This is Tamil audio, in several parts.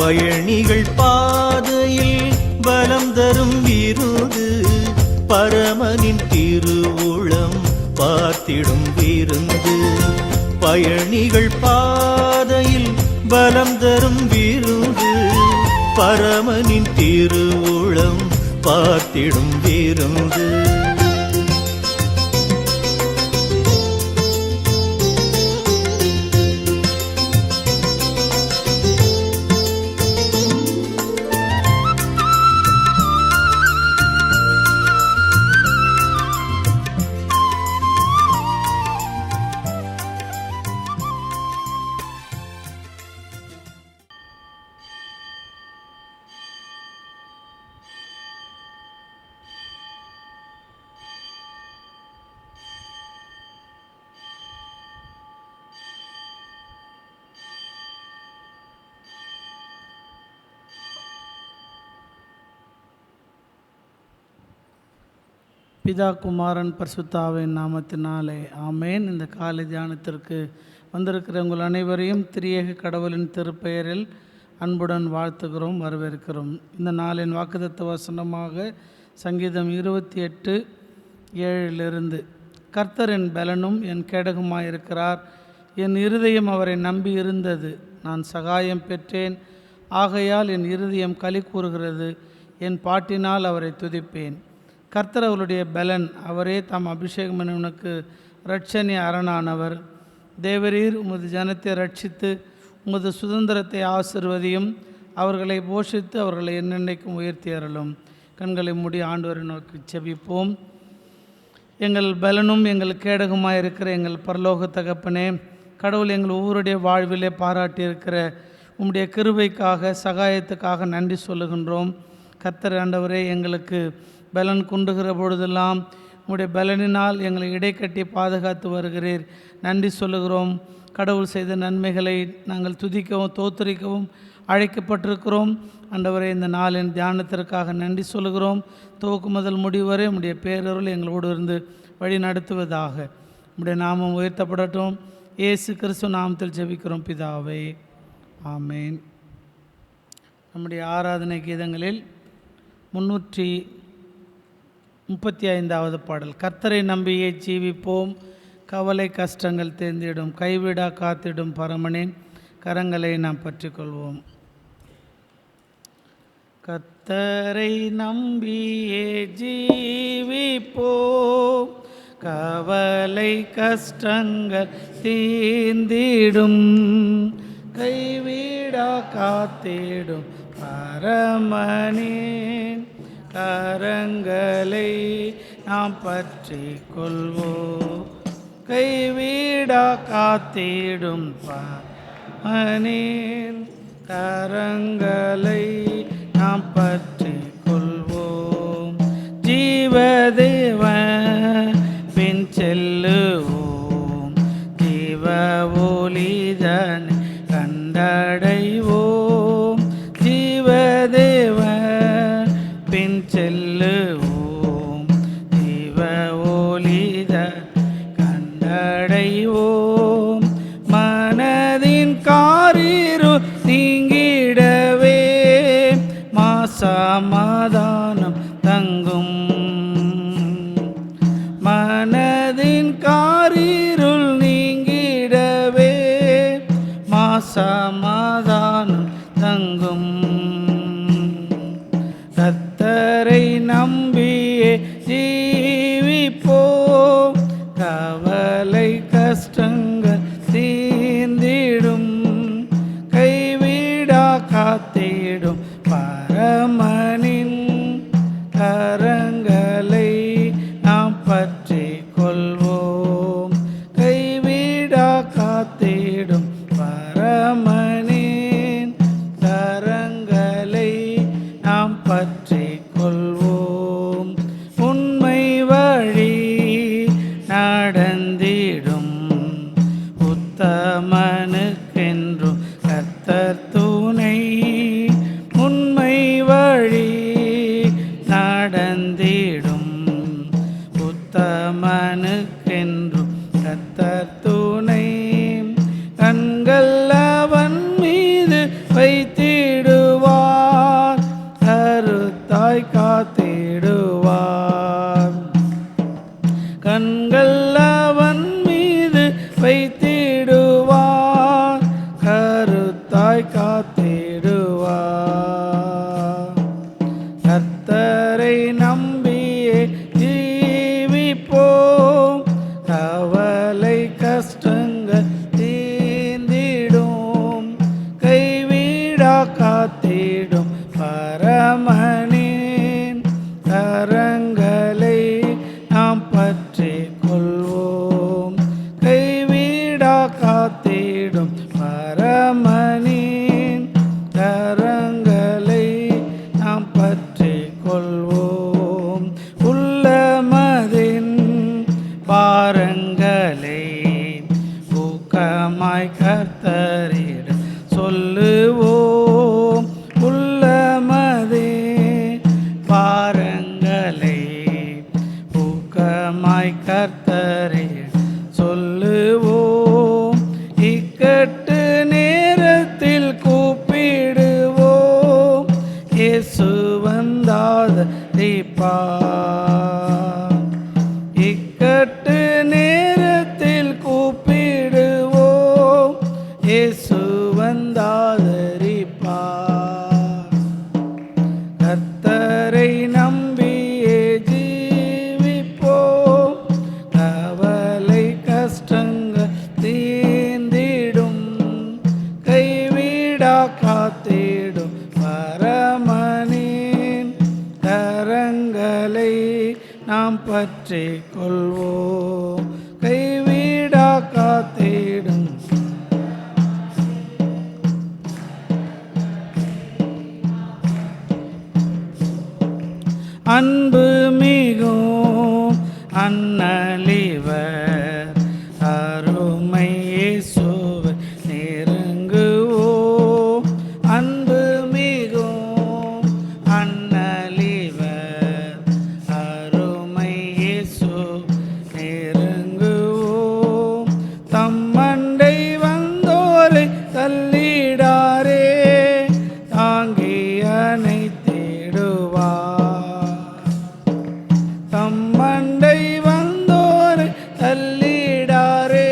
பயணிகள் பாதையில் பலம் தரும் விருது, பரமனின் திருவுளம் பார்த்திடும் விருந்து. பயணிகள் பாதையில் பலம் தரும் விருது, பரமனின் திருவுளம் பார்த்திடும் விருந்து. பிதா குமாரன் பரிசுத்தாவின் நாமத்தினாலே ஆமேன். இந்த காலை தியானத்திற்கு வந்திருக்கிற உங்கள் அனைவரையும் திரியேக கடவுளின் திருப்பெயரில் அன்புடன் வாழ்த்துகிறோம், வரவேற்கிறோம். இந்த நாளின் வாக்குத்தத்த வசனமாக சங்கீதம் 28:7 கர்த்தர் என் பலனும் என் கேடகமாயிருக்கிறார், என் இருதயம் அவரை நம்பி இருந்தது, நான் சகாயம் பெற்றேன், ஆகையால் என் இருதயம் களி கூறுகிறது, என் பாட்டினால் அவரை துதிப்பேன். கர்த்தர் அவருடைய பலன், அவரே தாம் அபிஷேகம் என்னவனுக்கு இரட்சணிய அரணானவர். தேவரீர் உமது ஜனத்தை ரட்சித்து உமது சுதந்திரத்தை ஆசிர்வதியும், அவர்களை போஷித்து அவர்களை என்னென்னைக்கும் உயர்த்தி அருளும். கண்களை மூடி ஆண்டவரை நோக்கி செபிப்போம். எங்கள் பலனும் எங்கள் கேடகமாயிருக்கிற எங்கள் பரலோக தகப்பனே, கடவுள் எங்கள் ஒவ்வொருடைய வாழ்விலே பாராட்டியிருக்கிற உம்முடைய கிருபைக்காக சகாயத்துக்காக நன்றி சொல்லுகின்றோம். கர்த்தர் ஆண்டவரே, எங்களுக்கு பலன் குன்றுகிற பொழுதெல்லாம் உம்முடைய பலனினால் எங்களை இடைக்கட்டி பாதுகாத்து வருகிறீர், நன்றி சொல்லுகிறோம். கடவுள் செய்த நன்மைகளை நாங்கள் துதிக்கவும் தோத்தரிக்கவும் அழைக்கப்பட்டிருக்கிறோம். ஆண்டவரே, இந்த நாளின் தியானத்திற்காக நன்றி சொல்லுகிறோம். துவக்கு முதல் முடிவு வரை உம்முடைய பேரருள் எங்களோடு இருந்து வழி நடத்துவதாக. உம்முடைய நாமம் உயர்த்தப்படட்டும். இயேசு கிறிஸ்து நாமத்தில் ஜெபிக்கிறோம் பிதாவே, ஆமேன். நம்முடைய ஆராதனை கீதங்களில் 335வது பாடல். கர்த்தரை நம்பியே ஜீவிப்போம், கவலை கஷ்டங்கள் தேர்ந்திடும், கைவிடா காத்திடும் பரமனின் கரங்களை நாம் பற்றிக்கொள்வோம். கர்த்தரை நம்பியே ஜீவிப்போம், கவலை கஷ்டங்கள் தீர்ந்திடும், கைவிடா காத்திடும் பரமனின் கரங்களை நாம் பற்றி கொள்வோம். கைவிடா காத்திடும் பரமனின் கரங்களை நாம் பற்றி கொள்வோம். ஜீவதேவன் பின் செல்லுவோம், ஜீவ ஒளிதனை கண்டடைவோம். ஜீவதேவன் பின் செல்லுவோம், ஜீவ ஒளிதனை கண்டடைவோம். மனதின் காரிரு நீங்கிடவே மாசமாதானம் தங்கும். மனதின் காரிருள் நீங்கிடவே மாசமாதானம் தங்கும். கர்த்தரை நம்பியே ஜீவிப்போம், கவலை கஷ்டங்கள் தீர்ந்திடும், கைவிடா காத்திடும் பரமனின் கரங்களை நாம் பற்றி கொள்வோம். கைவிடா காத்திடும் பரமனின் கரங்களை நாம் பற்றி கொள்வோம். உண்மை வழி நடந்திடும் உத்தமனுக்கென்றும் கர்த்தர் துணை. உண்மை வழி நடந்திடும் உத்தமனுக்கென்றும் கர்த்தர் துணை. கண்கள் அவன் மீது வைத்திடும், பரமனின் கரங்களை நாம் பற்றி கொள்வோம். கைவிடா காத்திடும் பரமனின் கரங்களை நாம் பற்றி கொள்வோம். உள்ளமதின் பாரங்களை ஊக்கமாய் கர்த்தரிடம் சொல்லுவோம். உள்ளமதே பாரங்களை ஊக்கமாய் கர்த்தரிடம் சொல்லுவோம். இக்கட்டு நேரத்தில் கூப்பிடுவோம். இயேசு வந்தாதரிப்பார். இக்கட்டு நேரத்தில் கூப்பிடுவோம். இயேசு வந்தாதரிப்பார். கர்த்தரை நம்பியே ஜீவிப்போம். கவலை கஷ்டங்கள் தீர்ந்திடும். கைவிடா காத்திடும் பரமனின் கரங்களை நாம் பற்றி கொள்வோம். கைவிடா காத்திடும் அன்பு மிகும் அன்னலிவர் அருமை இயேசுவை நெருங்குவோம். அன்பு மிகும் அன்னலிவர் அருமை இயேசு நெருங்குவோம். தம்மண்டை வந்தோரை தள்ளிடாரே தாங்கி அணைத்திடுவார். தம்மண்டை வந்தோரை தள்ளிடாரே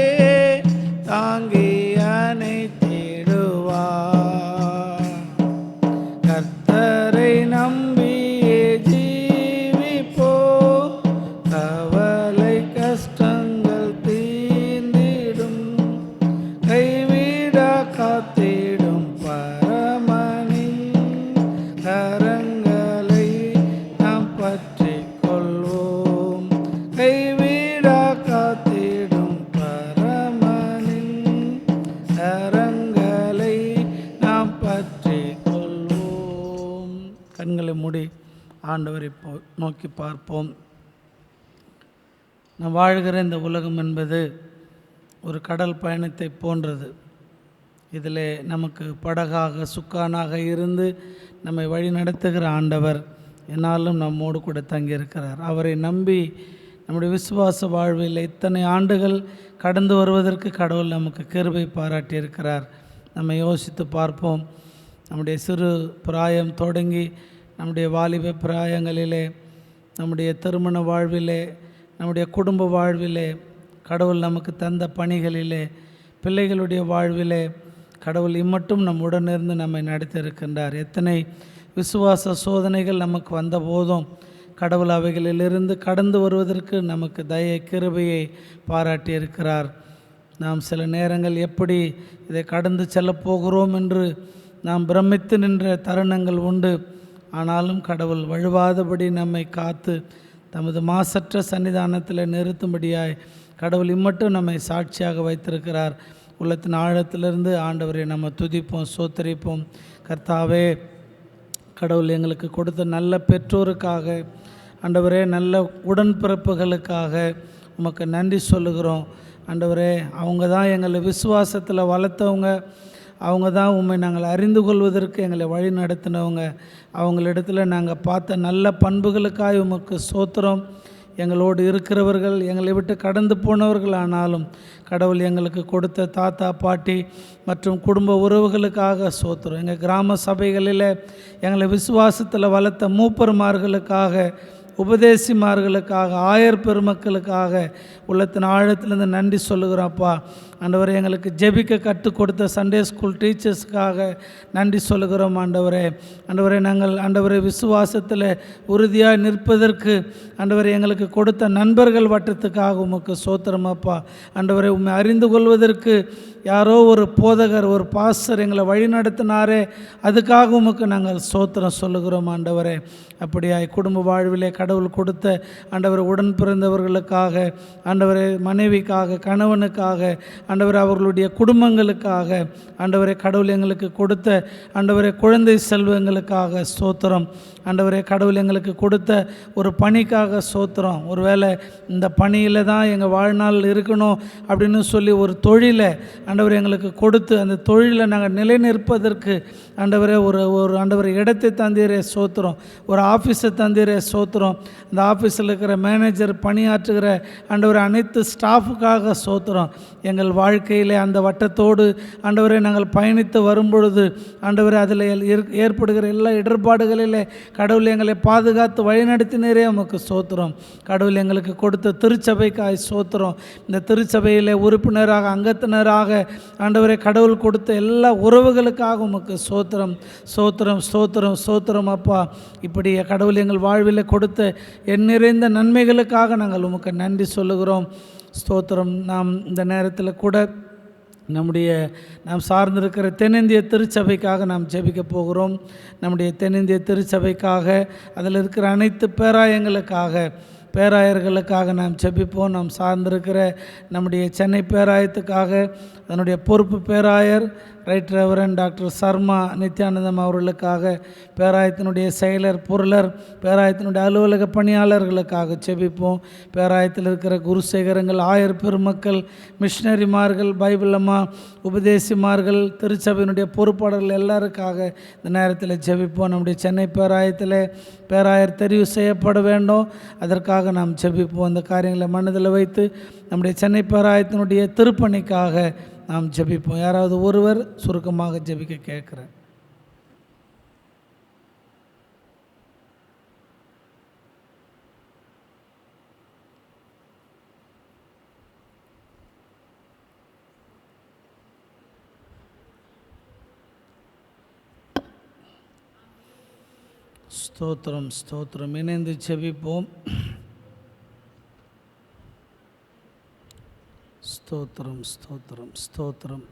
தாங்கி அணைத்திடுவார். கர்த்தரை நம்பியே ஜீவிப்போம். கவலை கஷ்டங்கள் தீர்ந்திடும். கைவிடா காத்திடும் பரமனின் கரங்களை நாம் பற்றி கொள்வோம். கைவிடா காத்திடும் பரமனின் கரங்களை நாம் பற்றி கொள்வோம். கண்களை மூடி ஆண்டவரை நோக்கி பார்ப்போம். நாம் வாழ்கிற இந்த உலகம் என்பது ஒரு கடல் பயணத்தை போன்றது. இதில் நமக்கு படகாக சுக்கானாக இருந்து நம்மை வழி நடத்துகிற ஆண்டவர் என்னாலும் நம்மோடு கூட தங்கியிருக்கிறார். அவரை நம்பி நம்முடைய விசுவாச வாழ்வில் இத்தனை ஆண்டுகள் கடந்து வருவதற்கு கடவுள் நமக்கு கிருபை பாராட்டியிருக்கிறார். நம்ம யோசித்து பார்ப்போம். நம்முடைய சிறு பிராயம் தொடங்கி நம்முடைய வாலிப பிராயங்களிலே, நம்முடைய திருமண வாழ்விலே, நம்முடைய குடும்ப வாழ்விலே, கடவுள் நமக்கு தந்த பணிகளிலே, பிள்ளைகளுடைய வாழ்விலே கடவுள் இம்மட்டும் நம்முடனிருந்து நம்மை நடத்தியிருக்கின்றார். எத்தனை விசுவாச சோதனைகள் நமக்கு வந்த போதும் கடவுள் அவைகளிலிருந்து கடந்து வருவதற்கு நமக்கு தயை கிருபையை பாராட்டியிருக்கிறார். நாம் சில நேரங்கள் எப்படி இதை கடந்து செல்லப்போகிறோம் என்று நாம் பிரமித்து நின்ற தருணங்கள் உண்டு. ஆனாலும் கடவுள் வழுவாதபடி நம்மை காத்து தமது மாசற்ற சன்னிதானத்தில் நிறுத்தும்படியாய் கடவுள் இம்மட்டும் நம்மை சாட்சியாக வைத்திருக்கிறார். உள்ளத்தின் ஆழத்திலிருந்து ஆண்டவரை நம்ம துதிப்போம், சோத்தரிப்போம். கர்த்தாவே, கடவுள் எங்களுக்கு கொடுத்த நல்ல பெற்றோருக்காக, ஆண்டவரே, நல்ல உடன்பிறப்புகளுக்காக உமக்கு நன்றி சொல்லுகிறோம். ஆண்டவரே, அவங்க தான் எங்களை விசுவாசத்தில் வளர்த்தவங்க. அவங்க தான் உண்மை நாங்கள் அறிந்து கொள்வதற்கு எங்களை வழி நடத்தினவங்க. அவங்களிடத்தில் நாங்கள் பார்த்த நல்ல பண்புகளுக்காக உமக்கு சோத்திரம். எங்களோடு இருக்கிறவர்கள் எங்களை விட்டு கடந்து போனவர்கள், ஆனாலும் கடவுள் எங்களுக்கு கொடுத்த தாத்தா பாட்டி மற்றும் குடும்ப உறவுகளுக்காக சோத்திரம். எங்கள் கிராம சபைகளில் எங்களை விசுவாசத்தில் வளர்த்த மூப்பர்மார்களுக்காக, உபதேசிமார்களுக்காக, ஆயர் பெருமக்களுக்காக உள்ளத்தின் ஆழத்திலிருந்து நன்றி சொல்லுகிறோம்ப்பா. ஆண்டவரே எங்களுக்கு ஜெபிக்க கற்றுக் கொடுத்த சண்டே ஸ்கூல் டீச்சர்ஸ்க்காக நன்றி சொல்லுகிறோம் ஆண்டவரே. ஆண்டவரே நாங்கள் ஆண்டவரே விசுவாசத்தில் உறுதியாக நிற்பதற்கு ஆண்டவரே எங்களுக்கு கொடுத்த நண்பர்கள் வட்டத்துக்காக உமக்கு ஸ்தோத்திரம் அப்பா. ஆண்டவரே உம்மை அறிந்து கொள்வதற்கு யாரோ ஒரு போதகர் ஒரு பாஸ்டர் எங்களை வழி நடத்தினாரே, அதுக்காக உமக்கு நாங்கள் ஸ்தோத்திரம் சொல்லுகிறோம் ஆண்டவரே. அப்படியாய் குடும்ப வாழ்விலே கடவுள் கொடுத்த ஆண்டவர் உடன் பிறந்தவர்களுக்காக ஆண்டவரே, மனைவிக்காக, கணவனுக்காக, ஆண்டவரே அவர்களுடைய குடும்பங்களுக்காக ஆண்டவரே, கடவுள் எங்களுக்கு கொடுத்த ஆண்டவரே குழந்தை செல்வங்களுக்காக ஸ்தோத்திரம் ஆண்டவரே. கடவுள் எங்களுக்கு கொடுத்த ஒரு பணிக்காக ஸ்தோத்திரம். ஒருவேளை இந்த பணியில் தான் எங்கள் வாழ்நாள் இருக்கணும் அப்படின்னு சொல்லி ஒரு தொழிலை ஆண்டவரே எங்களுக்கு கொடுத்து அந்த தொழிலை நாங்கள் நிலை நிற்பதற்கு ஆண்டவரே ஒரு ஆண்டவரை இடத்தை தந்தீரே ஸ்தோத்திரம். ஒரு ஆஃபீஸை தந்தீரே ஸ்தோத்திரம். அந்த ஆஃபீஸில் இருக்கிற மேனேஜர், பணியாற்றுகிற ஆண்டவரை அனைத்து ஸ்டாஃபுக்காக ஸ்தோத்திரம். எங்கள் வாழ்க்கையிலே அந்த வட்டத்தோடு ஆண்டவரை நாங்கள் பயணித்து வரும்பொழுது ஆண்டவரை அதில் ஏற்படுகிற எல்லா இடர்பாடுகளிலே கடவுள் எங்களை பாதுகாத்து வழிநடத்தினரே உமக்கு ஸ்தோத்திரம். கடவுள் எங்களுக்கு கொடுத்த திருச்சபைக்காய் ஸ்தோத்திரம். இந்த திருச்சபையிலே உறுப்பினராக, அங்கத்தினராக ஆண்டவரை கடவுள் கொடுத்த எல்லா உறவுகளுக்காக உமக்கு ஸ்தோத்திரம் ஸ்தோத்திரம் ஸ்தோத்திரம் ஸ்தோத்திரம் அப்பா. இப்படி கடவுள் எங்கள் வாழ்வில் கொடுத்த என் நிறைந்த நன்மைகளுக்காக நாங்கள் உமக்கு நன்றி சொல்லுகிறோம். ஸ்தோத்திரம். நாம் இந்த நேரத்தில் கூட நாம் சார்ந்திருக்கிற தென்னிந்திய திருச்சபைக்காக நாம் ஜெபிக்க போகிறோம். நம்முடைய தென்னிந்திய திருச்சபைக்காக, அதில் இருக்கிற அனைத்து பேராயர்களுக்காக நாம் ஜெபிப்போம். நாம் சார்ந்திருக்கிற நம்முடைய சென்னை பேராயத்துக்காக அதனுடைய பொறுப்பு பேராயர் right reverend doctor Sharma Nithyanandam அவர்களுக்காக, பேராயத்தினுடைய செயலர், பொருளர், பேராயத்தினுடைய அலுவலக பணியாளர்களுக்காக ஜெபிப்போம். பேராயத்தில் இருக்கிற குருசேகரங்கள், ஆயர் பெருமக்கள், மிஷினரிமார்கள், பைபிள் அம்மா, உபதேசிமார்கள், திருச்சபையினுடைய பொறுப்பாளர்கள் எல்லாருக்காக இந்த நேரத்தில் ஜெபிப்போம். நம்முடைய சென்னை பேராயத்தில் பேராயர் தெரிவு செய்யப்பட வேண்டும், அதற்காக நாம் ஜெபிப்போம். அந்த காரியங்களை மனதில் வைத்து நம்முடைய சென்னை பேராயத்தினுடைய திருப்பணிக்காக நாம் ஜெபிப்போம். யாராவது ஒருவர் சுருக்கமாக ஜெபிக்க கேட்குறேன். ஸ்தோத்திரம் ஸ்தோத்திரம். இணைந்து ஜெபிப்போம். ஸ்தோத்திரம் ஸ்தோத்திரம் ஸ்தோத்திரம்.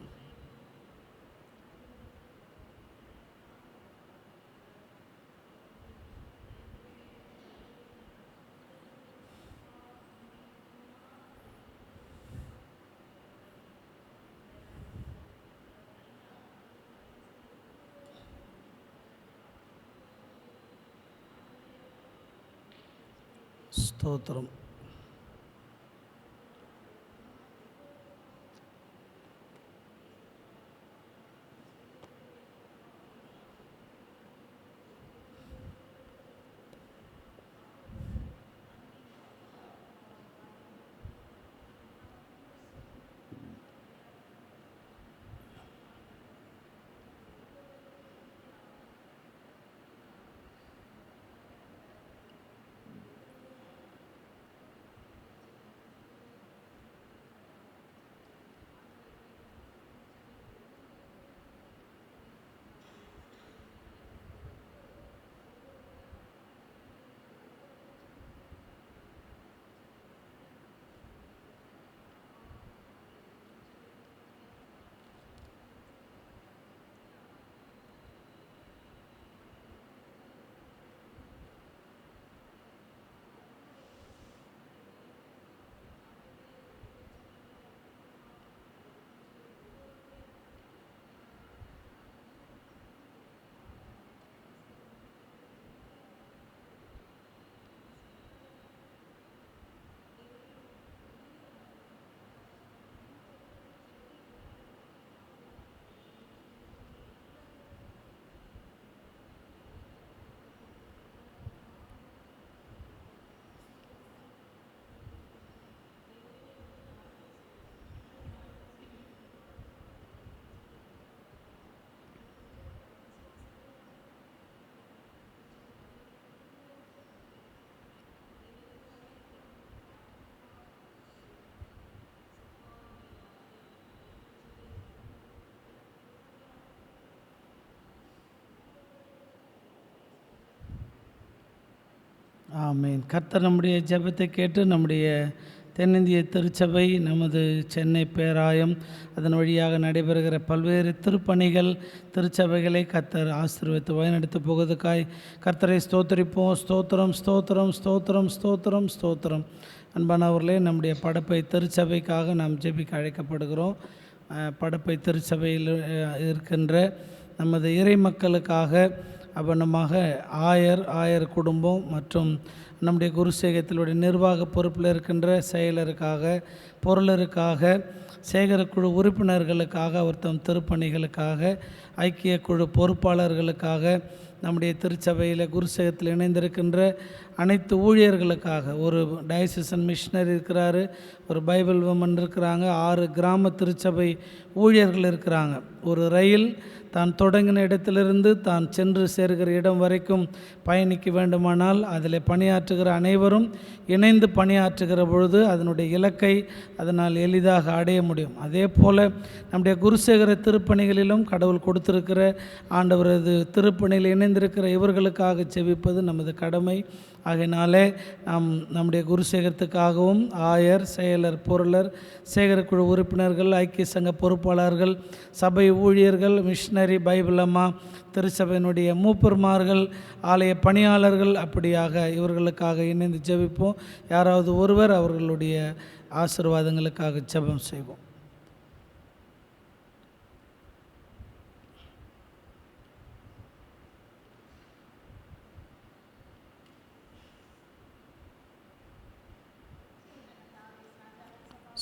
ஸ்தோத்திரம். ஆமென். கர்த்தர் நம்முடைய ஜெபத்தை கேட்டு நம்முடைய தென்னிந்திய திருச்சபை, நமது சென்னை பேராயம், அதன் வழியாக நடைபெறுகிற பல்வேறு திருப்பணிகள், திருச்சபைகளை கர்த்தர் ஆசீர்வதித்து வழிநடத்த போவதற்காய் கர்த்தரை ஸ்தோத்திரிப்போம். ஸ்தோத்திரம், ஸ்தோத்திரம், ஸ்தோத்திரம், ஸ்தோத்திரம், ஸ்தோத்திரம். அன்பானவர்களே, நம்முடைய படப்பை திருச்சபைக்காக நாம் ஜெபிக்க அழைக்கப்படுகிறோம். படப்பை திருச்சபையில் இருக்கின்ற நமது இறை மக்களுக்காக அவனமாக ஆயர் குடும்பம் மற்றும் நம்முடைய குருசேகத்தினுடைய நிர்வாக பொறுப்பில் இருக்கின்ற செயலருக்காக, பொருளருக்காக, சேகரக்குழு உறுப்பினர்களுக்காக, அவர் தம் திருப்பணிகளுக்காக, ஐக்கிய குழு பொறுப்பாளர்களுக்காக, நம்முடைய திருச்சபையில் குருசேகத்தில் இணைந்திருக்கின்ற அனைத்து ஊழியர்களுக்காக, ஒரு டயசிசன் மிஷினரி இருக்கிறாரு, ஒரு பைபிள் உமன் இருக்கிறாங்க, 6 கிராம திருச்சபை ஊழியர்கள் இருக்கிறாங்க. ஒரு ரயில் தான் தொடங்கின இடத்திலிருந்து தான் சென்று சேர்கிற இடம் வரைக்கும் பயணிக்க வேண்டுமானால் அதில் பணியாற்றுகிற அனைவரும் இணைந்து பணியாற்றுகிற பொழுது அதனுடைய இலக்கை அதனால் எளிதாக அடைய முடியும். அதே போல் நம்முடைய குருசேகர திருப்பணிகளிலும் கடவுள் கொடுத்திருக்கிற ஆண்டவரது திருப்பணியில் இணைந்திருக்கிற இவர்களுக்காக செபிப்பது நமது கடமை. ஆகையினாலே நாம் நம்முடைய குருசேகரத்துக்காகவும் ஆயர், செயலர், பொருளர், சேகரக்குழு உறுப்பினர்கள், ஐக்கிய சங்க பொறுப்பாளர்கள், சபை ஊழியர்கள், மிஷினரி, பைபிள் அம்மா, திருச்சபையினுடைய மூப்பர்மார்கள், ஆலய பணியாளர்கள், அப்படியாக இவர்களுக்காக இணைந்து ஜெபிப்போம். யாராவது ஒருவர் அவர்களுடைய ஆசீர்வாதங்களுக்காக ஜெபம் செய்வோம்.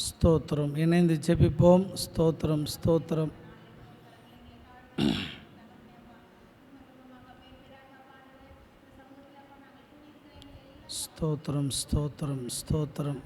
ஸ்தோத்திரம். இணைந்து ஜெபிப்போம். ஸ்தோத்திரம், ஸ்தோத்திரம். ஸ்தோத்திரம், ஸ்தோத்திரம், ஸ்தோத்திரம்.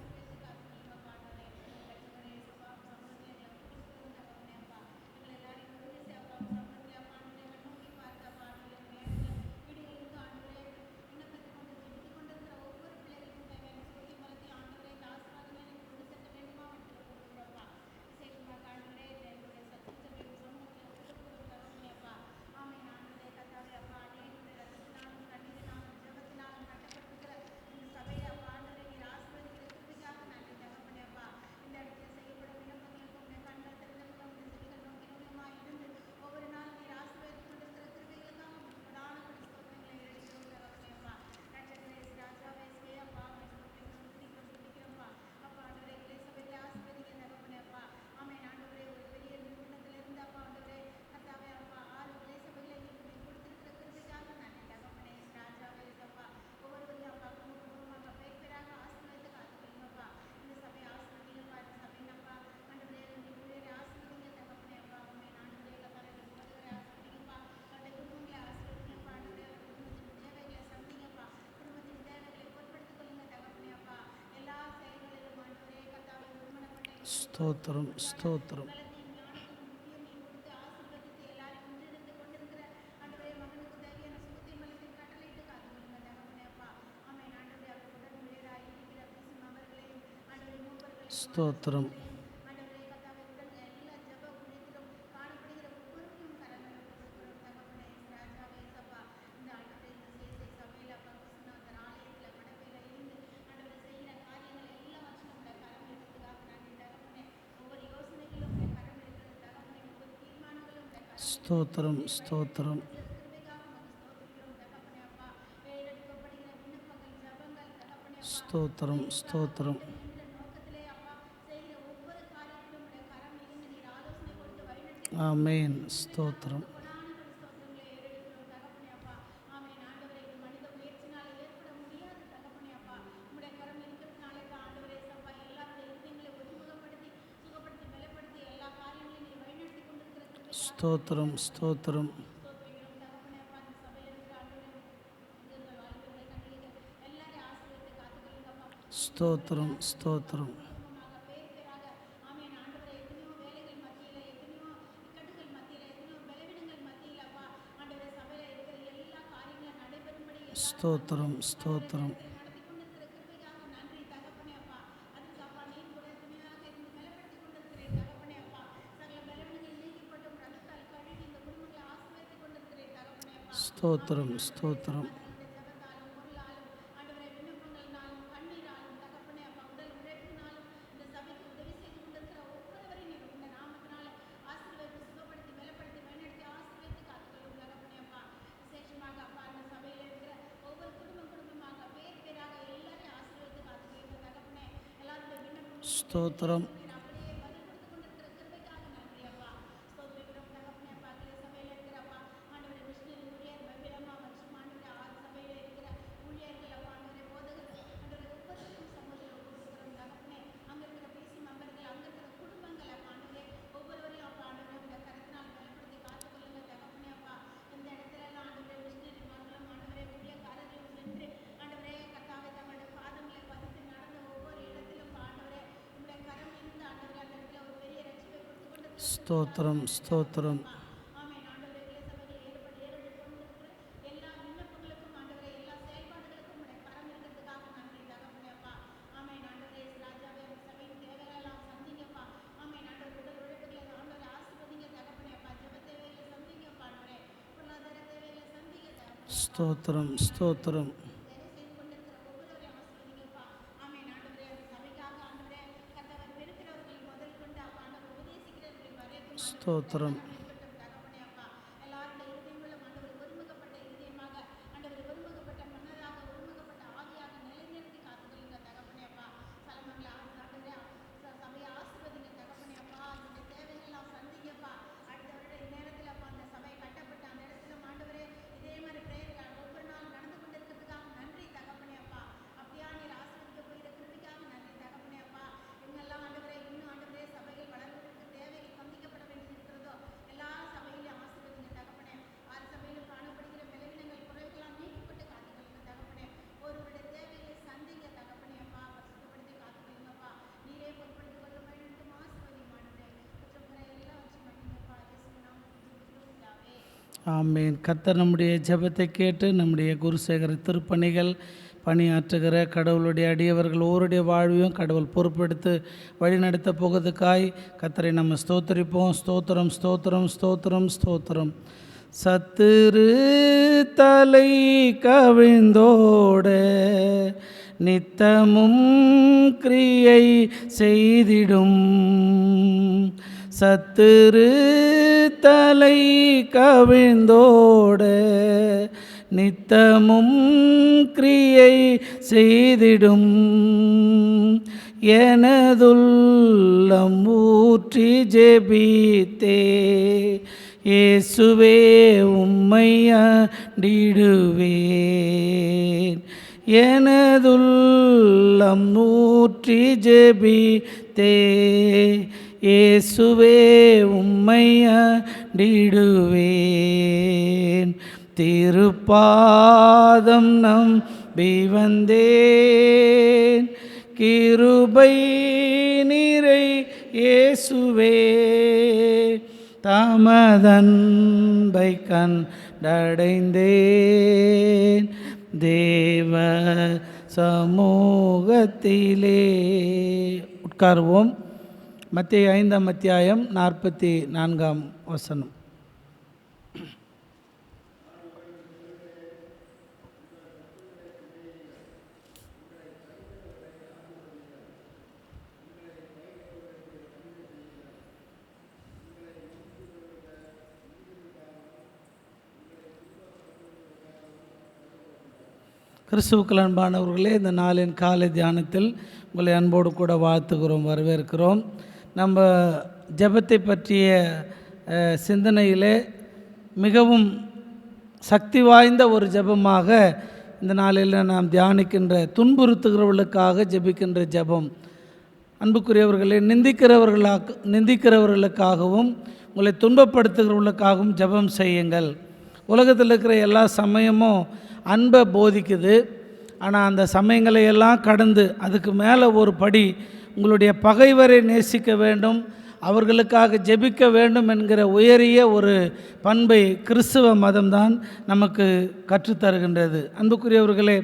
ஸ்தோத்திரம், ஸ்தோத்திரம். ஸ்தோத்திரம். ஸ்தோத்திரம், ஸ்தோத்திரம். ஸ்தோத்திரம், ஸ்தோத்திரம். ஆமென். ஸ்தோத்திரம். ஸ்தோத்திரம், ஸ்தோத்திரம். ஸ்தோத்திரம், ஸ்தோத்திரம். ஸ்தோத்திரம், ஸ்தோத்திரம். ஸ்தோத்திரம், ஸ்தோத்திரம். ஸ்தோத்திரம். ஸ்தோத்திரம் ஸ்தோத்திரம். ஸ்தோத்திரம் ஸ்தோத்திரம். ஸ்தோத்திரம். ஆமேன். கர்த்தர் நம்முடைய ஜெபத்தை கேட்டு நம்முடைய குருசேகர திருப்பணிகள் பணியாற்றுகிற கடவுளுடைய அடியவர்கள் ஒவ்வொருடைய வாழ்வையும் கடவுள் பொறுப்பெடுத்து வழிநடத்த போகிறதுக்காய் கர்த்தரை நம்ம ஸ்தோத்தரிப்போம். ஸ்தோத்திரம் ஸ்தோத்திரம் ஸ்தோத்திரம் ஸ்தோத்திரம். சத்துரு தலை கவிழ்ந்தோட நித்தமும் கிரியை செய்திடும். சத்துரு தலை கவிழ்ந்தோட நித்தமும் கிரியை செய்திடும். எனதுள்ளம் ஊற்றி ஜெபித்தே இயேசுவே உம்மை அண்டிடுவேன். எனதுள்ளம் ஊற்றி ஜெபித்தே இயேசுவே உம்மை அண்டிடுவேன். திருப்பாதம் நம்பி வந்தேன் கிருபை நிறை இயேசுவே. தமதன்பை கண்டடைந்தேன் தேவ சமூகத்திலே. உட்காருவோம். மத்தேயு 5ஆம் அத்தியாயம் 44ஆம் வசனம். கிறிஸ்துவுக்குள் அன்பானவர்களே, இந்த நாளின் காலை தியானத்தில் உங்களை அன்போடு கூட வாழ்த்துகிறோம், வரவேற்கிறோம். நம்ம ஜெபத்தை பற்றிய சிந்தனையிலே மிகவும் சக்தி வாய்ந்த ஒரு ஜெபமாக இந்த நாளில் நாம் தியானிக்கின்ற துன்புறுத்துகிறவர்களுக்காக ஜெபிக்கின்ற ஜெபம். அன்புக்குரியவர்களே, நிந்திக்கிறவர்களுக்காகவும் உங்களை துன்பப்படுத்துகிறவர்களுக்காகவும் ஜெபம் செய்யுங்கள். உலகத்தில் இருக்கிற எல்லா சமயமும் அன்பை போதிக்குது. ஆனால் அந்த சமயங்களை எல்லாம் கடந்து அதுக்கு மேலே ஒரு படி உங்களுடைய பகைவரை நேசிக்க வேண்டும், அவர்களுக்காக ஜெபிக்க வேண்டும் என்கிற உயரிய ஒரு பண்பை கிறிஸ்துவ மதம்தான் நமக்கு கற்றுத்தருகின்றது. அன்புக்குரியவர்களே,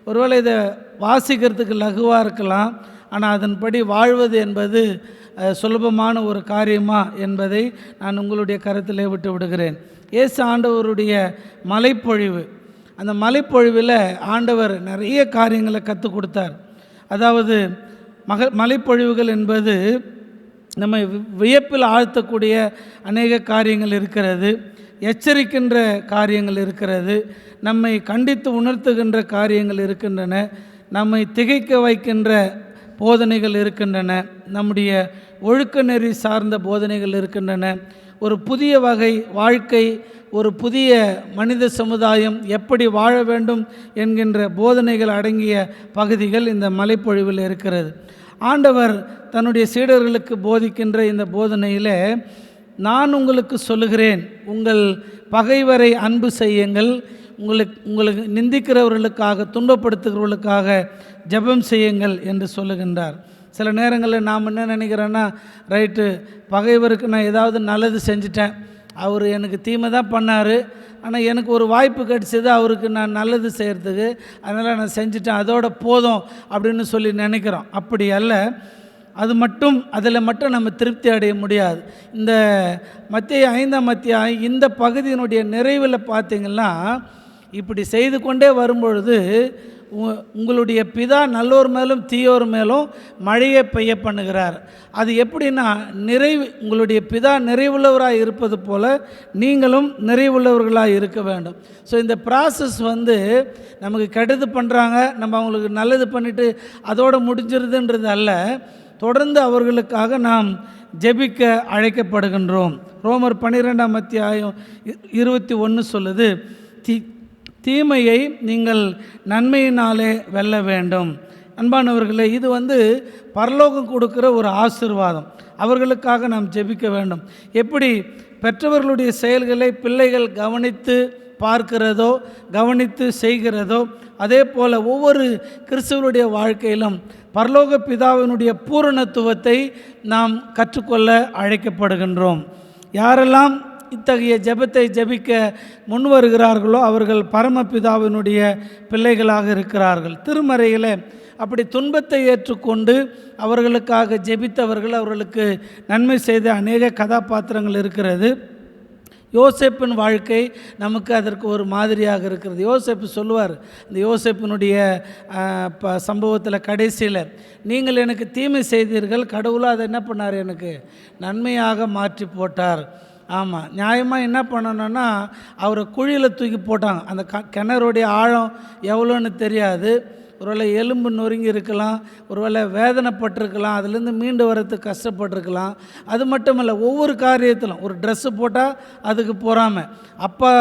ஒருவேளை இதை வாசிக்கிறதுக்கு லகுவாக இருக்கலாம், ஆனால் அதன்படி வாழ்வது என்பது சுலபமான ஒரு காரியமா என்பதை நான் உங்களுடைய கருத்திலே விட்டு விடுகிறேன். இயேசு ஆண்டவருடைய மலைப்பொழிவு, அந்த மலைப்பொழிவில் ஆண்டவர் நிறைய காரியங்களை கற்றுக் கொடுத்தார். அதாவது மலைப்பொழிவுகள் என்பது நம்ம வியப்பில் ஆழ்த்தக்கூடிய அநேக காரியங்கள் இருக்கிறது, எச்சரிக்கின்ற காரியங்கள் இருக்கிறது, நம்மை கண்டித்து உணர்த்துகின்ற காரியங்கள் இருக்கின்றன, நம்மை திகைக்க வைக்கின்ற போதனைகள் இருக்கின்றன. நம்முடைய ஒழுக்க நெறி சார்ந்த போதனைகள் இருக்கின்றன. ஒரு புதிய வகை வாழ்க்கை, ஒரு புதிய மனித சமுதாயம் எப்படி வாழ வேண்டும் என்கின்ற போதனைகள் அடங்கிய பகுதிகள் இந்த மலைப்பொழிவில் இருக்கிறது. ஆண்டவர் தன்னுடைய சீடர்களுக்கு போதிக்கின்ற இந்த போதனையில், நான் உங்களுக்கு சொல்லுகிறேன், உங்கள் பகைவரை அன்பு செய்யுங்கள், உங்களுக்கு நிந்திக்கிறவர்களுக்காக, துன்பப்படுத்துகிறவர்களுக்காக ஜெபம் செய்யுங்கள் என்று சொல்லுகின்றார். சில நேரங்களில் நாம் என்ன நினைக்கிறோன்னா, ரைட்டு, பகைவருக்கு நான் ஏதாவது நல்லது செஞ்சிட்டேன், அவர் எனக்கு தீமை தான் பண்ணார், ஆனால் எனக்கு ஒரு வாய்ப்பு கிடைச்சது அவருக்கு நான் நல்லது செய்கிறதுக்கு, அதனால் நான் செஞ்சிட்டேன், அதோட போதும் அப்படின்னு சொல்லி நினைக்கிறோம். அப்படி அல்ல. அதில் மட்டும் நம்ம திருப்தி அடைய முடியாது. இந்த மத்தேயு 5ஆம் அத்தியாயம் இந்த பகுதியினுடைய நிறைவில் பார்த்திங்கன்னா, இப்படி செய்து கொண்டே வரும்பொழுது உங்களுடைய பிதா நல்லோர் மேலும் தீயோர் மேலும் மழையை பெய்ய பண்ணுகிறார். அது எப்படின்னா, உங்களுடைய பிதா நிறைவுள்ளவராக இருப்பது போல் நீங்களும் நிறைவுள்ளவர்களாக இருக்க வேண்டும். ஸோ இந்த ப்ராசஸ் நமக்கு கெடுது பண்ணுறாங்க, நம்ம அவங்களுக்கு நல்லது பண்ணிவிட்டு அதோடு முடிஞ்சிருதுன்றது அல்ல. தொடர்ந்து அவர்களுக்காக நாம் ஜெபிக்க அழைக்கப்படுகின்றோம். ரோமர் 12ஆம் அத்தியாயம் 21 சொல்லுது, தீமையை நீங்கள் நன்மையினாலே வெல்ல வேண்டும். அன்பானவர்களே, இது பரலோகம் கொடுக்கிற ஒரு ஆசீர்வாதம். அவர்களுக்காக நாம் ஜெபிக்க வேண்டும். எப்படி பெற்றவர்களுடைய செயல்களை பிள்ளைகள் கவனித்து பார்க்கிறதோ, கவனித்து செய்கிறதோ, அதே போல் ஒவ்வொரு கிறிஸ்துவனுடைய வாழ்க்கையிலும் பரலோக பிதாவினுடைய பூரணத்துவத்தை நாம் கற்றுக்கொள்ள அழைக்கப்படுகின்றோம். யாரெல்லாம் இத்தகைய ஜெபத்தை ஜெபிக்க முன் வருகிறார்களோ அவர்கள் பரமபிதாவினுடைய பிள்ளைகளாக இருக்கிறார்கள். திருமறையில் அப்படி துன்பத்தை ஏற்றுக்கொண்டு அவர்களுக்காக ஜெபித்தவர்கள், அவர்களுக்கு நன்மை செய்த அநேக கதாபாத்திரங்கள் இருக்கிறது. யோசேப்பின் வாழ்க்கை நமக்கு அதற்கு ஒரு மாதிரியாக இருக்கிறது. யோசேப்பு சொல்லுவார், இந்த யோசேப்பினுடைய சம்பவத்தில் கடைசியில், நீங்கள் எனக்கு தீமை செய்தீர்கள், கடவுளாக அதை என்ன பண்ணார், எனக்கு நன்மையாக மாற்றி போட்டார். ஆமாம், நியாயமாக என்ன பண்ணணுன்னா, அவரை குழியில் தூக்கி போட்டாங்க. அந்த கிணறுடைய ஆழம் எவ்வளோன்னு தெரியாது. ஒருவேளை எலும்பு நொறுங்கி இருக்கலாம், ஒருவேளை வேதனைப்பட்டிருக்கலாம், அதுலேருந்து மீண்டு வரத்துக்கு கஷ்டப்பட்டிருக்கலாம். அது மட்டும் இல்லை, ஒவ்வொரு காரியத்திலும் ஒரு ட்ரெஸ்ஸு போட்டால் அதுக்கு போகாமல், அப்பா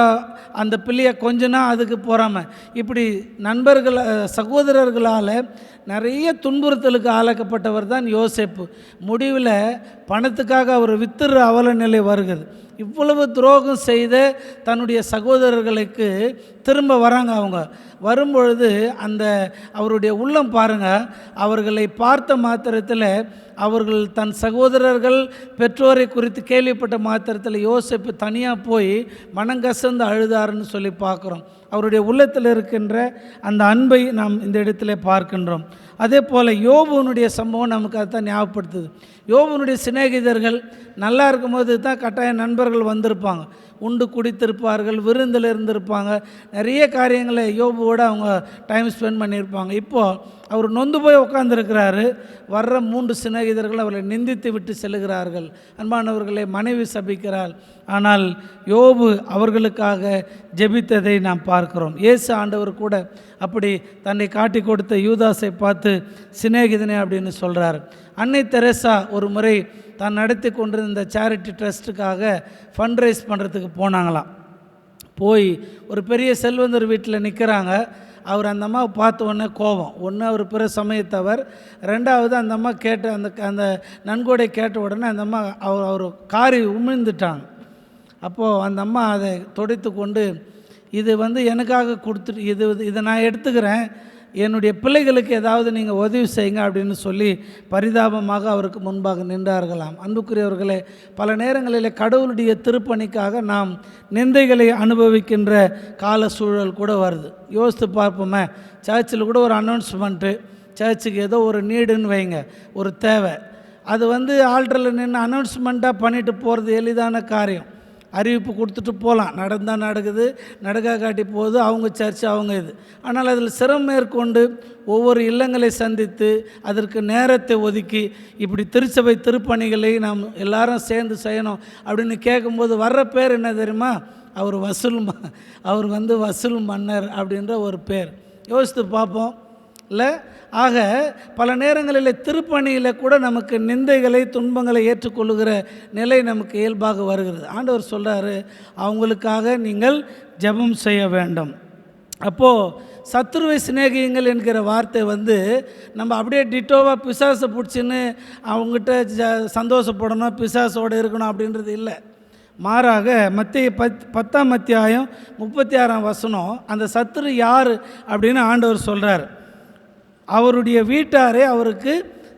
அந்த பிள்ளையை கொஞ்சனா அதுக்கு போகாமல், இப்படி சகோதரர்களால் நிறைய துன்புறுத்தலுக்கு ஆளாக்கப்பட்டவர் தான் யோசேப்பு. முடிவில் பணத்துக்காக அவர் வித்துற அவல நிலை வருகிறது. இவ்வளவு துரோகம் செய்த தன்னுடைய சகோதரர்களுக்கு திரும்ப வராங்க. அவங்க வரும்பொழுது அவருடைய உள்ளம் பாருங்கள், அவர்களை பார்த்த மாத்திரத்தில், அவர்கள் தன் சகோதரர்கள் பெற்றோரை குறித்து கேள்விப்பட்ட மாத்திரத்தில் யோசேப்பு தனியாக போய் மனங்கசந்து அழுதாருன்னு சொல்லி பார்க்குறோம். அவருடைய உள்ளத்தில் இருக்கின்ற அந்த அன்பை நாம் இந்த இடத்துல பார்க்கின்றோம். அதே போல் யோபுனுடைய சம்பவம் நமக்கு அதுதான் ஞாபகப்படுத்துது. யோபுனுடைய சிநேகிதர்கள் நல்லா இருக்கும்போது தான் கட்டாய நண்பர்கள் வந்திருப்பாங்க, உண்டு குடித்திருப்பார்கள், விருந்தில் இருந்திருப்பாங்க, நிறைய காரியங்களை யோபுவோடு அவங்க டைம் ஸ்பெண்ட் பண்ணியிருப்பாங்க. இப்போது அவர் நொந்து போய் உட்காந்துருக்கிறாரு. வர்ற 3 சிநேகிதர்கள் அவரை நிந்தித்து விட்டு செல்கிறார்கள். அன்பானவர்களை, மனைவி சபிக்கிறாள். ஆனால் யோபு அவர்களுக்காக ஜெபித்ததை நாம் பார்க்கிறோம். இயேசு ஆண்டவர் கூட அப்படி தன்னை காட்டி கொடுத்த யூதாஸை பார்த்து சிநேகிதனே அப்படின்னு சொல்கிறார். அன்னை தெரேசா ஒரு முறை தான் நடத்தி கொண்டிருந்த சேரிட்டி ட்ரஸ்ட்டுக்காக ஃபண்ட் ரைஸ் பண்ணுறதுக்கு போனாங்களாம். போய் ஒரு பெரிய செல்வந்தர் வீட்டில் நிற்கிறாங்க. அவர் அந்த அம்மாவை பார்த்த உடனே கோபம். ஒன்று, அவர் பிற சமயத்தவர். ரெண்டாவது, அந்த அம்மா கேட்ட அந்த நன்கொடை கேட்ட உடனே அந்த அம்மா அவர் காரி உமிழ்ந்துட்டாங்க. அப்போது அந்த அம்மா அதை துடைத்து கொண்டு, இது எனக்காக கொடுத்துட்டு, இதை நான் எடுத்துக்கிறேன், என்னுடைய பிள்ளைகளுக்கு ஏதாவது நீங்கள் உதவி செய்யுங்க அப்படின்னு சொல்லி பரிதாபமாக அவருக்கு முன்பாக நின்றார்களாம். அன்புக்குரியவர்களே, பல நேரங்களில் கடவுளுடைய திருப்பணிக்காக நாம் நிந்தைகளை அனுபவிக்கின்ற கால சூழல் கூட வருது. யோசித்து பார்ப்போமே, சர்ச்சில் கூட ஒரு அனௌன்ஸ்மெண்ட்டு, சர்ச்சுக்கு ஏதோ ஒரு நீடுன்னு வைங்க, ஒரு தேவை, அது ஆல்டரில் நின்று அனௌன்ஸ்மெண்ட்டாக பண்ணிட்டு போகிறது எளிதான காரியம். அறிவிப்பு கொடுத்துட்டு போகலாம், நடந்தால் நடக்குது, நடக்கா காட்டி போகுது, அவங்க சர்ச்சு அவங்க இது. ஆனால் அதில் சிரமம் மேற்கொண்டு ஒவ்வொரு இல்லங்களை சந்தித்து அதற்கு நேரத்தை ஒதுக்கி இப்படி திருச்சபை திருப்பணிகளை நாம் எல்லாரும் சேர்ந்து செய்யணும் அப்படின்னு கேட்கும்போது வர்ற பேர் என்ன தெரியுமா? அவர் வசூல் மன்னர் அப்படின்ற ஒரு பேர். யோசித்து பார்ப்போம், இல்லை. ஆக பல நேரங்களில் திருப்பணியில் கூட நமக்கு நிந்தைகளை துன்பங்களை ஏற்றுக்கொள்ளுகிற நிலை நமக்கு இயல்பாக வருகிறது. ஆண்டவர் சொல்கிறாரு, அவங்களுக்காக நீங்கள் ஜெபம் செய்ய வேண்டும். அப்போது சத்துருவை சிநேகியுங்கள் என்கிற வார்த்தை நம்ம அப்படியே டிட்டோவாக பிசாசை பிடிச்சின்னு அவங்ககிட்ட சந்தோஷப்படணும், பிசாசோடு இருக்கணும் அப்படின்றது இல்லை. மாறாக மத்திய 10ஆம் அத்தியாயம் 36ஆம் வசனம் அந்த சத்துரு யார் அப்படின்னு ஆண்டவர் சொல்கிறார். அவருடைய வீட்டாரே அவருக்கு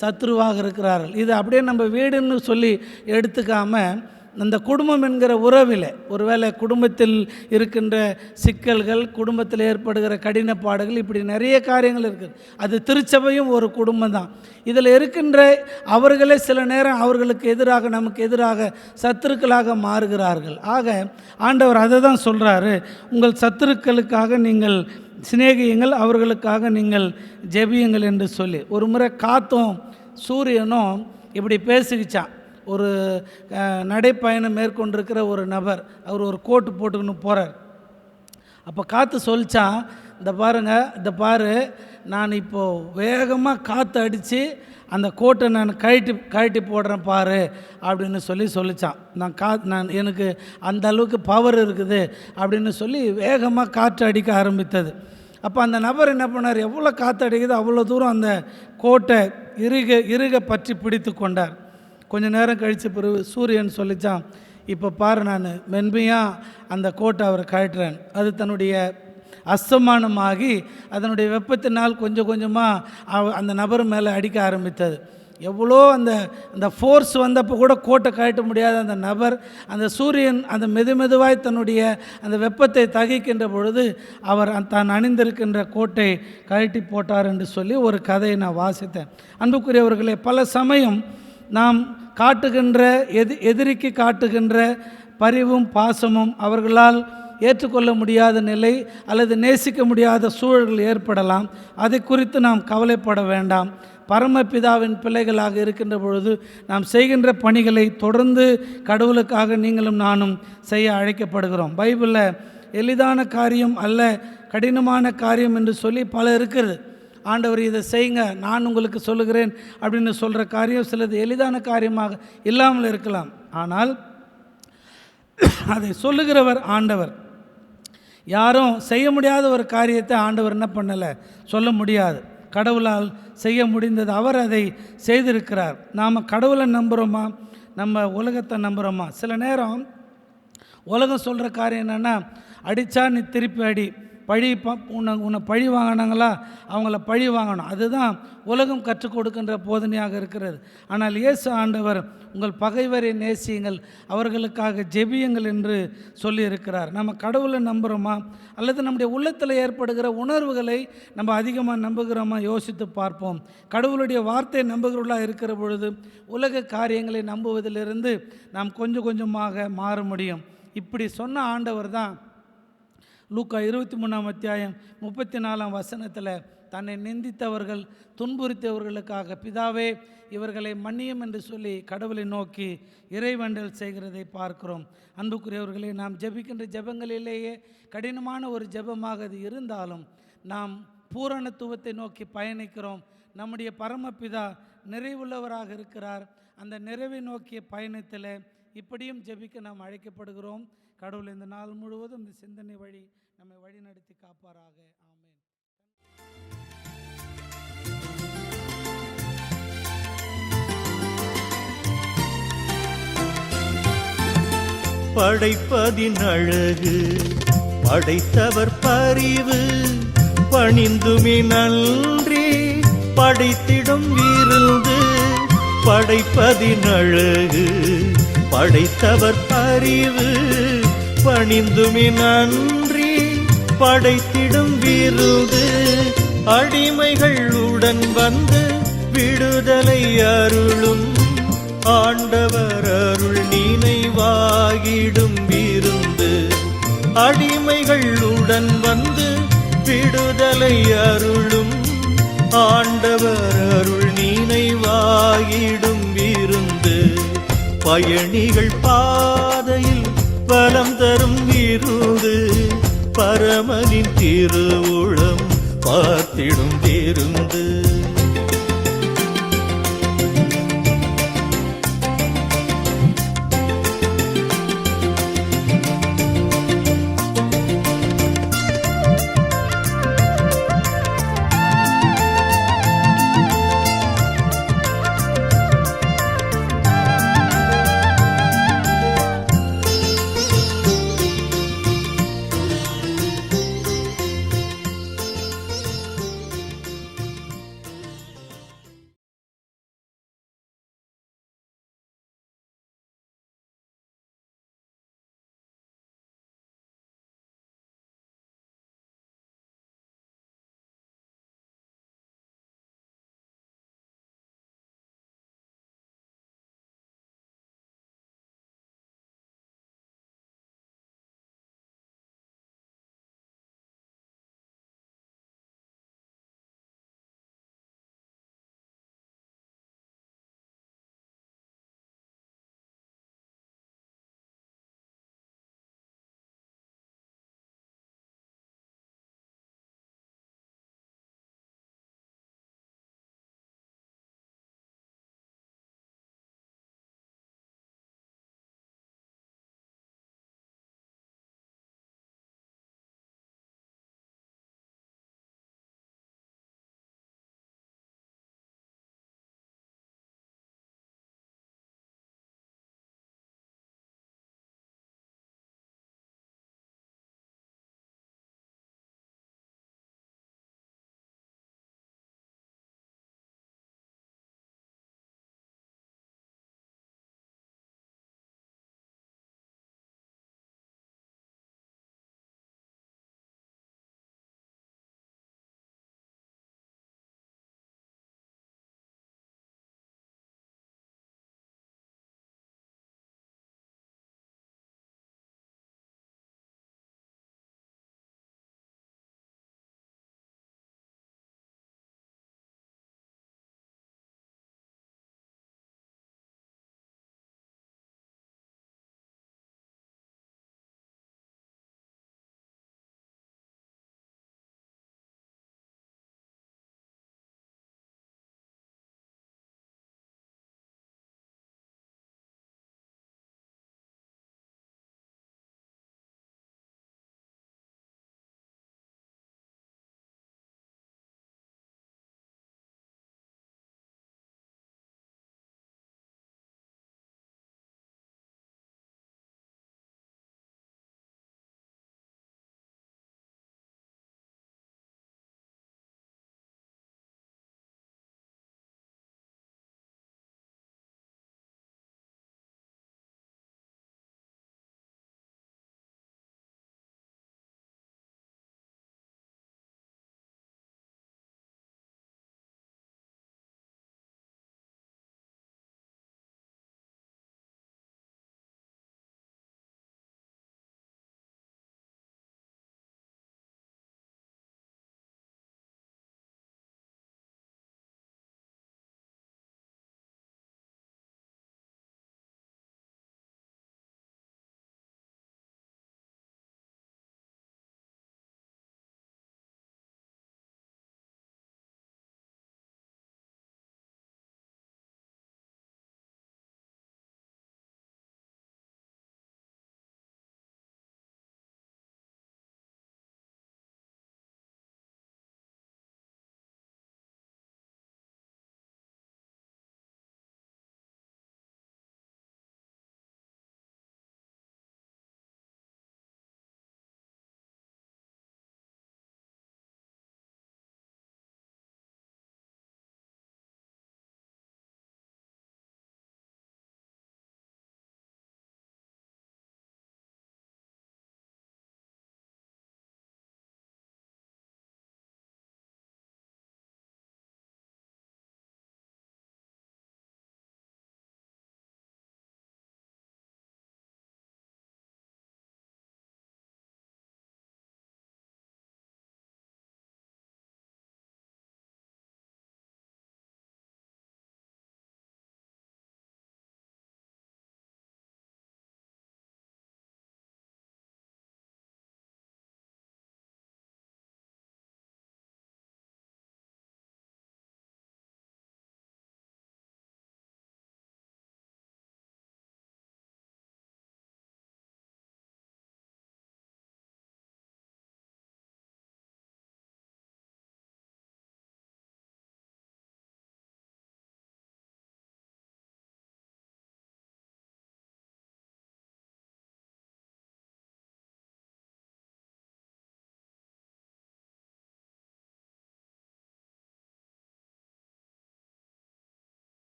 சத்துருவாக இருக்கிறார்கள். இது அப்படியே நம்ம வீடுன்னு சொல்லி எடுத்துக்காமல் அந்த குடும்பம் என்கிற உறவில், ஒருவேளை குடும்பத்தில் இருக்கின்ற சிக்கல்கள், குடும்பத்தில் ஏற்படுகிற கடினப்பாடுகள், இப்படி நிறைய காரியங்கள் இருக்குது. அது திருச்சபையும் ஒரு குடும்பம் தான். இதில் இருக்கின்ற அவர்களே சில நேரம் அவர்களுக்கு எதிராக, நமக்கு எதிராக சத்துருக்களாக மாறுகிறார்கள். ஆக ஆண்டவர் அதை தான் சொல்கிறாரு, உங்கள் சத்துருக்களுக்காக நீங்கள் சிநேகியுங்கள், அவர்களுக்காக நீங்கள் ஜெபியுங்கள் என்று சொல்லி. ஒரு முறை காத்தும் சூரியனும் இப்படி பேசிக்கிச்சான். ஒரு நடைப்பயணம் மேற்கொண்டிருக்கிற ஒரு நபர், அவர் ஒரு கோட்டு போட்டுக்கின்னு போகிறார். அப்போ காற்று சொல்லிச்சான், இந்த பாரு நான் இப்போது வேகமாக காற்று அடித்து அந்த கோட்டை நான் கழட்டி போடுறேன் பாரு அப்படின்னு சொல்லிச்சான். நான் எனக்கு அந்த அளவுக்கு பவர் இருக்குது அப்படின்னு சொல்லி வேகமாக காற்று அடிக்க ஆரம்பித்தது. அப்போ அந்த நபர் என்ன பண்ணார், எவ்வளோ காற்று அடிக்குது அவ்வளோ தூரம் அந்த கோட்டை இறுக பற்றி பிடித்து கொண்டார். கொஞ்சம் நேரம் கழித்த பிறகு சூரியன் சொல்லிச்சான், இப்போ பாரு நான் மென்மையாக அந்த கோட்டை அவர் கழட்டுறேன். அது தன்னுடைய அஸ்தமானமாகி அதனுடைய வெப்பத்தினால் கொஞ்சம் கொஞ்சமாக அந்த நபர் மேலே அடிக்க ஆரம்பித்தது. எவ்வளோ அந்த ஃபோர்ஸ் வந்தப்போ கூட கோட்டை கழட்ட முடியாத அந்த நபர், அந்த சூரியன் அந்த மெதுவாய் தன்னுடைய அந்த வெப்பத்தை தகிக்கின்ற பொழுது அவர் தான் அணிந்திருக்கின்ற கோட்டை கழட்டி போட்டார் என்று சொல்லி ஒரு கதையை நான் வாசித்தேன். அன்புக்குரியவர்களே, பல சமயம் நாம் காட்டுகின்ற எதிரிக்கு காட்டுகின்ற பரிவும் பாசமும் அவர்களால் ஏற்றுக்கொள்ள முடியாத நிலை அல்லது நேசிக்க முடியாத சூழல்கள் ஏற்படலாம். அதை குறித்து நாம் கவலைப்பட வேண்டாம். பரமபிதாவின் பிள்ளைகளாக இருக்கின்ற பொழுது நாம் செய்கின்ற பணிகளை தொடர்ந்து கடவுளுக்காக நீங்களும் நானும் செய்ய அழைக்கப்படுகிறோம். பைபிளில் எளிதான காரியம் அல்ல, கடினமான காரியம் என்று சொல்லி பல இருக்கிறது. ஆண்டவர் இதை செய்யுங்க, நான் உங்களுக்கு சொல்லுகிறேன் அப்படின்னு சொல்கிற காரியம் சிலது எளிதான காரியமாக இல்லாமல் இருக்கலாம். ஆனால் அதை சொல்லுகிறவர் ஆண்டவர். யாரும் செய்ய முடியாத ஒரு காரியத்தை ஆண்டவர் என்ன பண்ணலை, சொல்ல முடியாது. கடவுளால் செய்ய முடிந்தது, அவர் அதை செய்திருக்கிறார். நாம் கடவுளை நம்புகிறோமா, நம்ம உலகத்தை நம்புகிறோமா? சில நேரம் உலகம் சொல்கிற காரியம் என்னென்னா, அடித்தா நீ திருப்பி அடி, உன்னை பழி வாங்கினாங்களா அவங்கள பழி வாங்கணும். அதுதான் உலகம் கற்றுக் கொடுக்கின்ற போதனையாக இருக்கிறது. ஆனால் இயேசு ஆண்டவர் உங்கள் பகைவரை நேசியுங்கள், அவர்களுக்காக ஜெபியுங்கள் என்று சொல்லியிருக்கிறார். நம்ம கடவுளை நம்புகிறோமா அல்லது நம்முடைய உள்ளத்தில் ஏற்படுகிற உணர்வுகளை நம்ம அதிகமாக நம்புகிறோமா? யோசித்து பார்ப்போம். கடவுளுடைய வார்த்தையை நம்புகிறவர்களாக இருக்கிற பொழுது உலக காரியங்களை நம்புவதிலிருந்து நாம் கொஞ்சம் கொஞ்சமாக மாற முடியும். இப்படி சொன்ன ஆண்டவர் தான் லூக்கா 23ஆம் அத்தியாயம் 34ஆம் வசனத்தில் தன்னை நிந்தித்தவர்கள் துன்புறுத்தியவர்களுக்காக பிதாவே இவர்களை மன்னியும் என்று சொல்லி கடவுளை நோக்கி இறைவேண்டல் செய்கிறதை பார்க்கிறோம். அன்புக்குரியவர்களே, நாம் ஜெபிக்கின்ற ஜெபங்களிலேயே கடினமான ஒரு ஜெபமாக அது இருந்தாலும் நாம் பூரணத்துவத்தை நோக்கி பயணிக்கிறோம். நம்முடைய பரமபிதா நிறைவுள்ளவராக இருக்கிறார். அந்த நிறைவை நோக்கிய பயணத்தில் இப்படியும் ஜெபிக்க நாம் அழைக்கப்படுகிறோம். கடவுள் இந்த நாள் முழுவதும் இந்த சிந்தனை வழி நம்மை வழி நடத்தி காப்பாராக. ஆமென். படைப்பதின் அழகு, படைத்தவர் பரிவு, பணிந்துமே நன்றி படைத்திடும் விருந்து. படைப்பதின் அழகு, படைத்தவர் பரிவு, பணிந்துமே நன்றி படைத்திடும் விருந்து. அடிமைகளுடன் வந்து விடுதலை அருளும் ஆண்டவர் அருள் நினைவாகிடும் விருந்து. அடிமைகளுடன் வந்து விடுதலை அருளும் ஆண்டவர் அருள் நினைவாகிடும் விருந்து. பயணிகள் பாதையில் பலம் தரும் விருந்து, பரமனின் திருவுளம் பார்த்திடும் விருந்து